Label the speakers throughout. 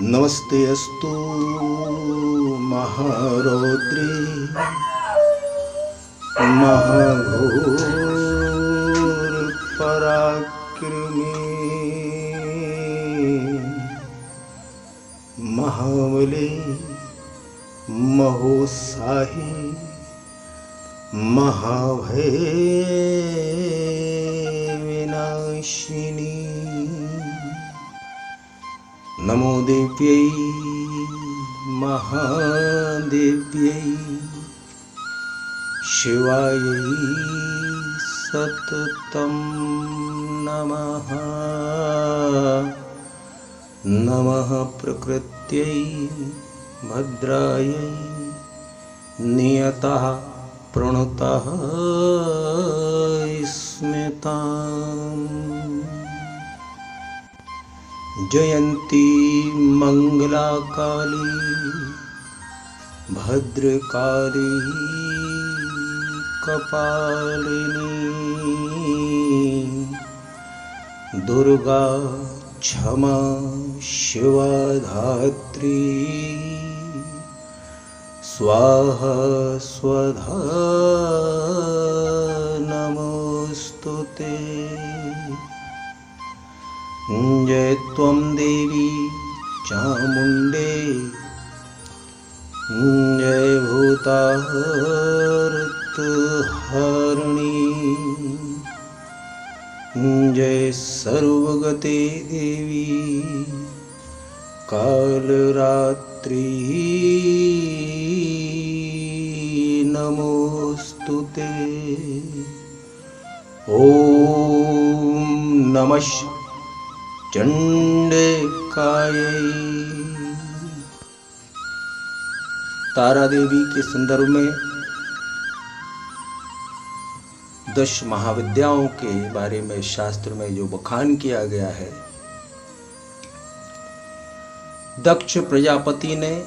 Speaker 1: नमस्ते अस्तु महारौद्रे महाघोर पराक्रमे महाबले महोत्साही महाभय विनाशिनी। नमो देव्यै महादेव्यै शिवायै सततं नमः। नमः प्रकृत्यै भद्रायै नियतः प्रणतः स्मृताम्। जयन्ती मंगला काली भद्रकाली कपालिनी दुर्गा क्षमा शिवा धात्री स्वाहा स्वधा नमोस्तुते। जय त्वं देवी चामुण्डे जय भूताहर्तहरिणी जय सर्वगते देवी कालरात्रि नमोस्तुते। ओम नमः चंडिकायै। तारा देवी के संदर्भ में 10 महाविद्याओं के बारे में शास्त्र में जो बखान किया गया है, दक्ष प्रजापति ने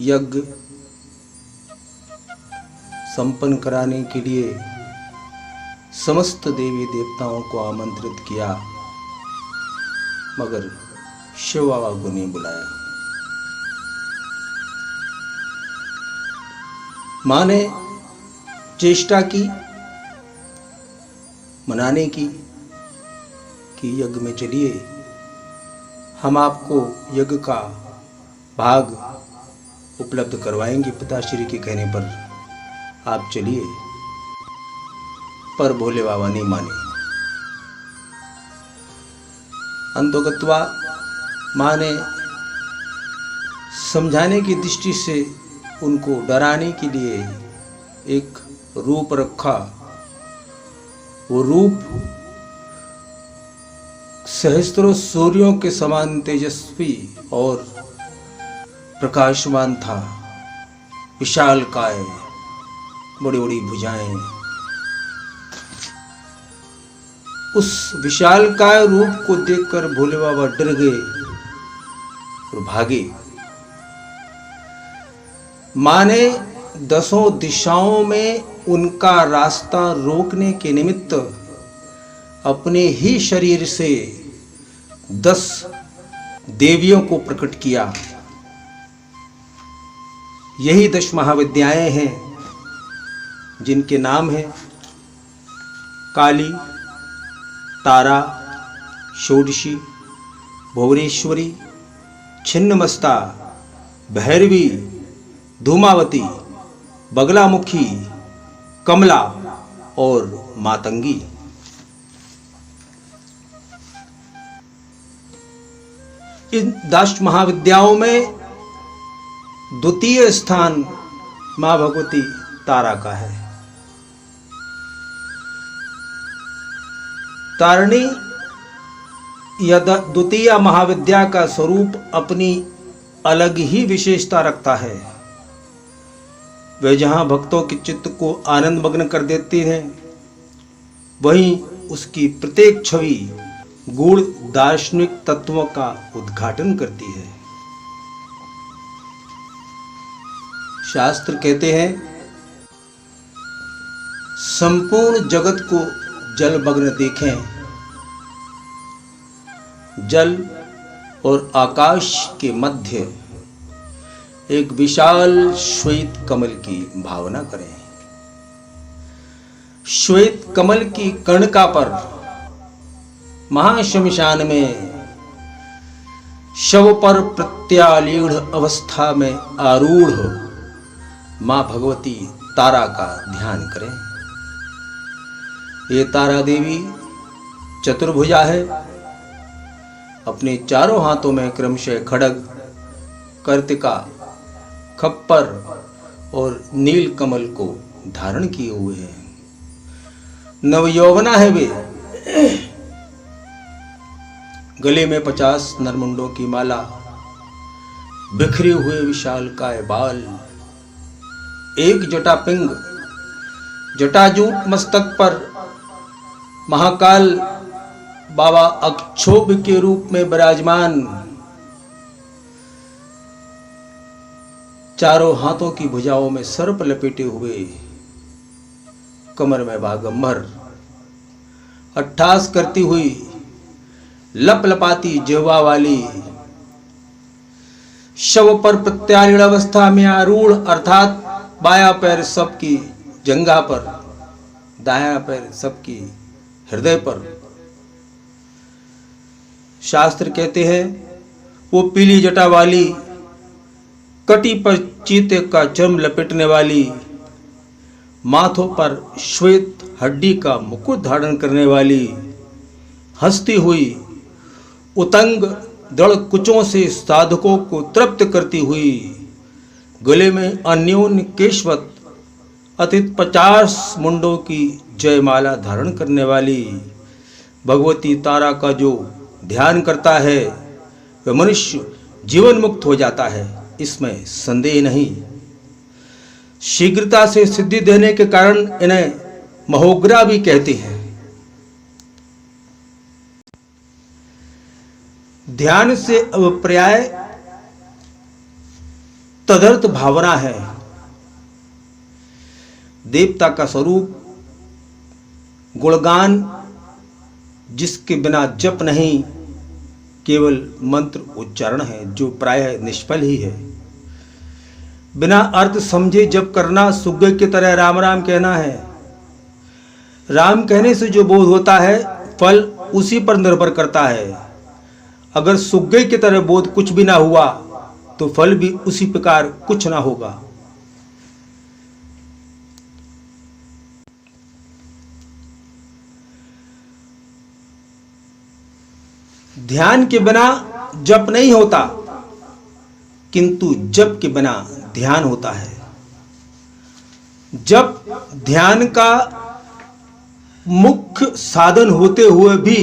Speaker 1: यज्ञ संपन्न कराने के लिए समस्त देवी देवताओं को आमंत्रित किया, मगर शिव बाबा को नहीं बुलाया। मां ने चेष्टा की मनाने की कि यज्ञ में चलिए, हम आपको यज्ञ का भाग उपलब्ध करवाएंगे पिताश्री के कहने पर, आप चलिए। पर भोले बाबा नहीं माने। अंतोगत्वा मां ने समझाने की दृष्टि से उनको डराने के लिए एक रूप रखा। वो रूप सहस्त्रों सूर्यों के समान तेजस्वी और प्रकाशमान था। विशालकाय, बड़ी बड़ी भुजाएं। उस विशालकाय रूप को देखकर भोले बाबा डर गए और भागे। मां ने 10 दिशाओं में उनका रास्ता रोकने के निमित्त अपने ही शरीर से 10 देवियों को प्रकट किया। यही 10 महाविद्याएं हैं जिनके नाम हैं काली, तारा, षोडशी, भुवनेश्वरी, छिन्नमस्ता, भैरवी, धूमावती, बगलामुखी, कमला और मातंगी। इन 10 महाविद्याओं में द्वितीय स्थान मां भगवती तारा का है। तारिणी या द्वितीय महाविद्या का स्वरूप अपनी अलग ही विशेषता रखता है। वे जहां भक्तों के चित्त को आनंद मग्न कर देती हैं, वहीं उसकी प्रत्येक छवि गूढ़ दार्शनिक तत्वों का उद्घाटन करती है। शास्त्र कहते हैं, संपूर्ण जगत को जलमग्न देखें। जल और आकाश के मध्य एक विशाल श्वेत कमल की भावना करें। श्वेत कमल की कर्णिका पर महाशमशान में शव पर प्रत्यालीढ़ अवस्था में आरूढ़ मां भगवती तारा का ध्यान करें। ये तारा देवी चतुर्भुजा है। अपने चारों हाथों में क्रमशः खड्ग, कर्तिका, खप्पर और नील कमल को धारण किए हुए हैं। नवयौवना है वे। गले में 50 नरमुंडों की माला, बिखरे हुए विशालकाय बाल, एक जटा पिंग, जटाजूट मस्तक पर महाकाल बाबा अक्षोभ के रूप में विराजमान, चारों हाथों की भुजाओं में सर्प लपेटे हुए, कमर में बागंबर, अट्ठास करती हुई लपलपाती जिह्वा वाली, शव पर प्रत्यालीढ़ अवस्था में आरूढ़ अर्थात बाया पैर सबकी जंघा पर, दाया पैर सबकी हृदय पर। शास्त्र कहते हैं वो पीली जटा वाली, कटी पर चीते का चर्म लपेटने वाली, माथों पर श्वेत हड्डी का मुकुट धारण करने वाली, हंसती हुई, उतंग दृढ़ कुचों से साधकों को तृप्त करती हुई, गले में अन्योन्य केशवत अतीत 50 मुंडों की जयमाला धारण करने वाली भगवती तारा का जो ध्यान करता है वह मनुष्य जीवन मुक्त हो जाता है, इसमें संदेह नहीं। शीघ्रता से सिद्धि देने के कारण इन्हें महोग्रा भी कहते हैं। ध्यान से अभिप्राय तदर्थ भावना है। देवता का स्वरूप गुणगान, जिसके बिना जप नहीं, केवल मंत्र उच्चारण है, जो प्रायः निष्फल ही है। बिना अर्थ समझे जप करना सुग्गे की तरह राम राम कहना है। राम कहने से जो बोध होता है फल उसी पर निर्भर करता है। अगर सुग्गे की तरह बोध कुछ भी ना हुआ तो फल भी उसी प्रकार कुछ ना होगा। ध्यान के बिना जप नहीं होता, किंतु जप के बिना ध्यान होता है। जप ध्यान का मुख्य साधन होते हुए भी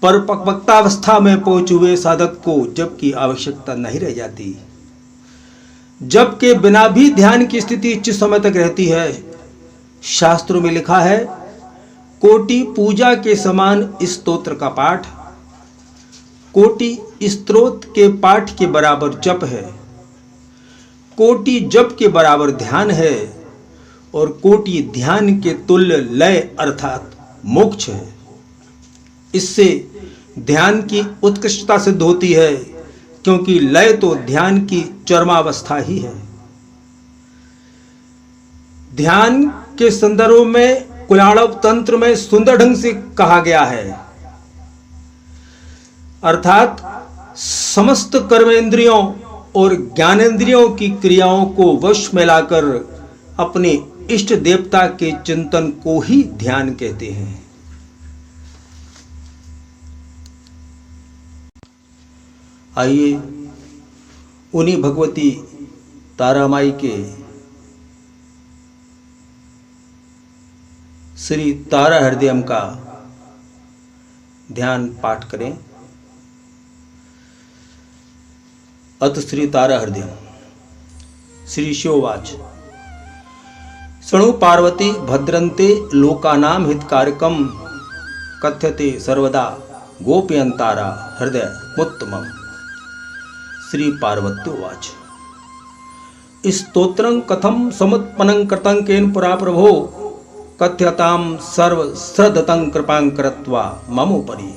Speaker 1: परिपक्वतावस्था में पहुंचे हुए साधक को जप की आवश्यकता नहीं रह जाती। जप के बिना भी ध्यान की स्थिति इच्छित समय तक रहती है। शास्त्रों में लिखा है, कोटि पूजा के समान स्तोत्र का पाठ, कोटि स्तोत्र के पाठ के बराबर जप है, कोटि जप के बराबर ध्यान है और कोटि ध्यान के तुल्य लय अर्थात मोक्ष है। इससे ध्यान की उत्कृष्टता सिद्ध होती है, क्योंकि लय तो ध्यान की चरमावस्था ही है। ध्यान के संदर्भ में कुलाणव तंत्र में सुंदर ढंग से कहा गया है, अर्थात समस्त कर्मेंद्रियों और ज्ञानेंद्रियों की क्रियाओं को वश में लाकर अपने इष्ट देवता के चिंतन को ही ध्यान कहते हैं। आइए उन्हीं भगवती तारामाई के श्री तारा हृदयम का ध्यान पाठ करें। अत श्री तारा हृदयम। श्री शिववाच। शृणु पार्वती भद्रन्ते लोकानां हितकारकं कथ्यते सर्वदा गोप्यंतारा हृदय मुत्तमम्। श्री पार्वत्योवाच। स्तोत्रं कथं समुत्पन्नं कृतं केन पुरा प्रभो कथ्यतां सर्वश्रद्धतं कृपां कृत्वा ममोपरि।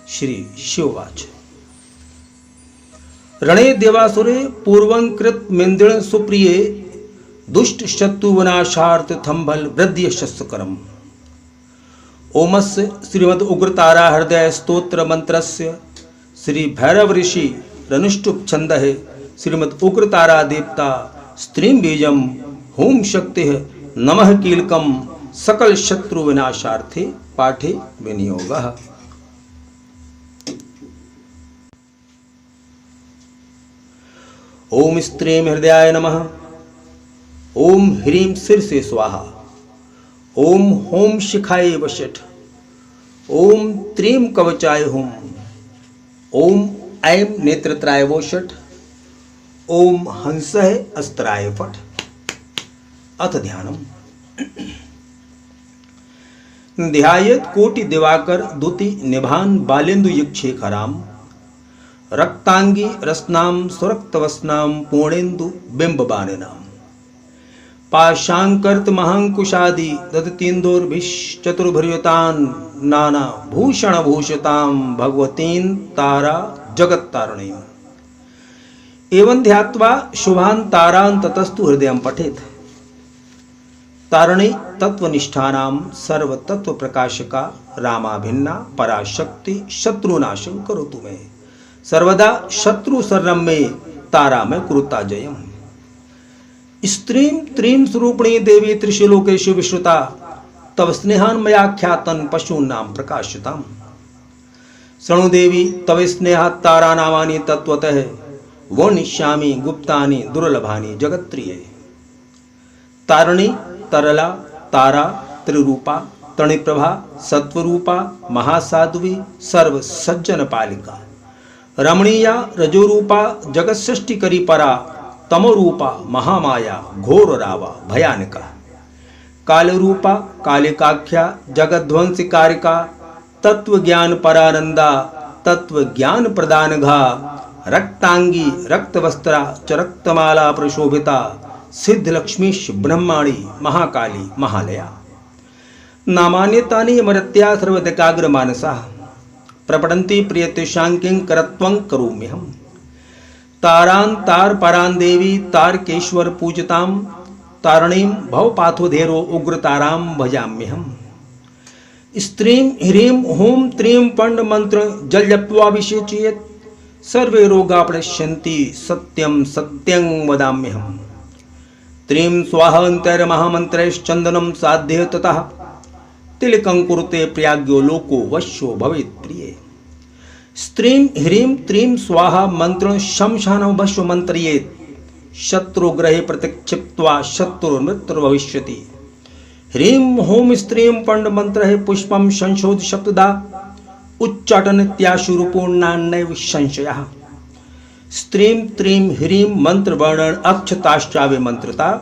Speaker 1: श्री शिववाच। रणे देवासुरे पूर्वं कृत मेन्द्रण सुप्रिये दुष्ट शत्रु विनाशार्थ थंभल वृद्धि शस्त्रकरम। ओमस्य श्रीमद उग्रतारा हृदय स्तोत्र मंत्रस्य श्री भैरव ऋषि रनुष्टुप छंदः श्रीमद उग्रतारा देवता स्त्रीम बीजम होम शक्ति नमः कीलकम सकल शत्रु विनाशार्थे पाठे विनियोगः। ओम स्त्रीम हृदयाय नमः। ओम ह्रीं शीर्षे स्वाहा। ओम होम शिखाय वशठ। ओम त्रीम कवचाय हुम। ओम ऐं नेत्रत्राय वोषठ। ओम हंसः अस्त्राय फट। अथ ध्यानम्। ध्यायेत् कोटि दिवाकर दुति निभान बालेन्दु युगशेखराम रक्तांगी रसनाम सुरक्तवसनाम पूर्णेन्दु बिंबबानिनाम पाशांकर्त महांकुशादि ददतीन्दोर्भिश्चतुर्भुर्युतान नाना भूषण भूषताम भगवतीन तारा जगत्तारिणीम्। एवं ध्यात्वा शुभान तारान ततस्तु हृदयं पठेत्। तारिणी तत्वनिष्ठानां सर्व तत्व प्रकाशका रामाभिन्ना पराशक्ति शत्रुनाशं करोतु मे सर्वदा शत्रु शरणं मे तारा में कुरुता जयम्। स्त्रीं त्रीं स्वरूपिणी देवी त्रिषु लोकेषु विश्रुता तव स्नेहान् मया ख्यातं पशूनां प्रकाशिताम्। शृणु देवी तव स्नेहात् तारा नामानि तत्वतः वर्णिष्यामि गुप्तानि दुर्लभानि जगत्प्रिये। तारिणी तरला तारा त्रिरूपा तणिप्रभा सत्वरूपा महासाध्वी सर्व सज्जन पालिका रमणीया रजोरूपा जगत्सृष्टिकरी परा तमोरूपा महामाया घोर रावा भयानका कालरूपा कालिकाख्या जगद्ध्वंसिकारिका तत्वज्ञान परानंदा तत्वज्ञान प्रदानघा रक्तांगी रक्तवस्त्रा च रक्तमाला प्रशोभिता सिद्धलक्ष्मीश ब्रह्माणी महाकाली महालया नामान्यतानि मरत्या सर्वदिकाग्र मानसा प्रपठन्ति प्रियतेषां करत्वं करोम्यहम्। तारां तार परां देवी तारकेश्वर पूजितां तारिणीं भवपाथोधेरो उग्रतारां भजाम्यहम्। स्त्रीं ह्रीं हूं त्रीं पंड मंत्र जल जप्त्वा विषेचयेत् सर्वे रोगा प्रणश्यन्ति सत्यं सत्यं वदाम्यहम्। त्रीं स्वाहा अंतर्महामंत्रैश्चंदनं साध्य ततः तिलकं कुरुते प्रयाज्ञो लोको वश्यो भवेत् प्रिये। स्त्रीं ह्रीं त्रीं स्वाहा मंत्र शमशानं भस्म मंत्रयेत् शत्रुग्रहे प्रतिक्षिप्त्वा शत्रुर्मृत्युर्भविष्यति। ह्रीं हूं स्त्रीं पंड मंत्र पुष्पं संशोध शब्ददा उच्चाटन इत्याशुरूपूर्णान्नैव संशयः। स्त्रीं त्रीं ह्रीं मंत्र वर्णन अक्षताश्चावे मंत्रता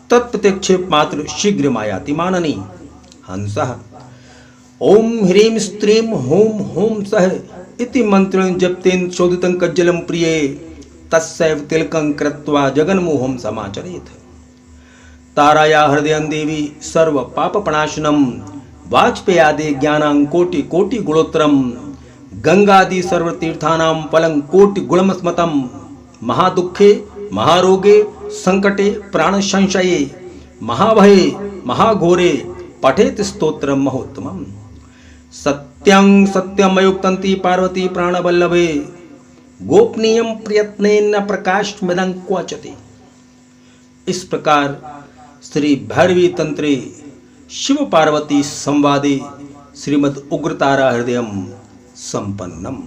Speaker 1: तत्प्रत्यक्षेप मात्र शीघ्र मायाति माननी हंसः। ओम ह्रीं स्त्रीं हूं हूं सह इति मंत्रेण जप्तेन शोधितं कज्जलं प्रिये तस्सैव तिलकं कृत्वा जगन्मोहं समाचरेत्। ताराया हृदयं देवी सर्व पापप्रणाशनं वाजपेयादि ज्ञानां कोटि कोटि गुणोत्तरं गंगादि सर्वतीर्थानां फलं कोटि गुणमस्मतं महादुःखे महारोगे संकटे प्राण संशये महाभये महाघोरे पठेत स्तोत्रं महोत्तमम्। सत्यं सत्यमयुक्तन्ति पार्वती प्राणवल्लभे गोपनीयं प्रयत्नेन प्रकाशमिदं क्वचति। इस प्रकार श्री भैरवी तंत्रे शिव पार्वती संवादे श्रीमद उग्रतारा हृदयम् संपन्नम।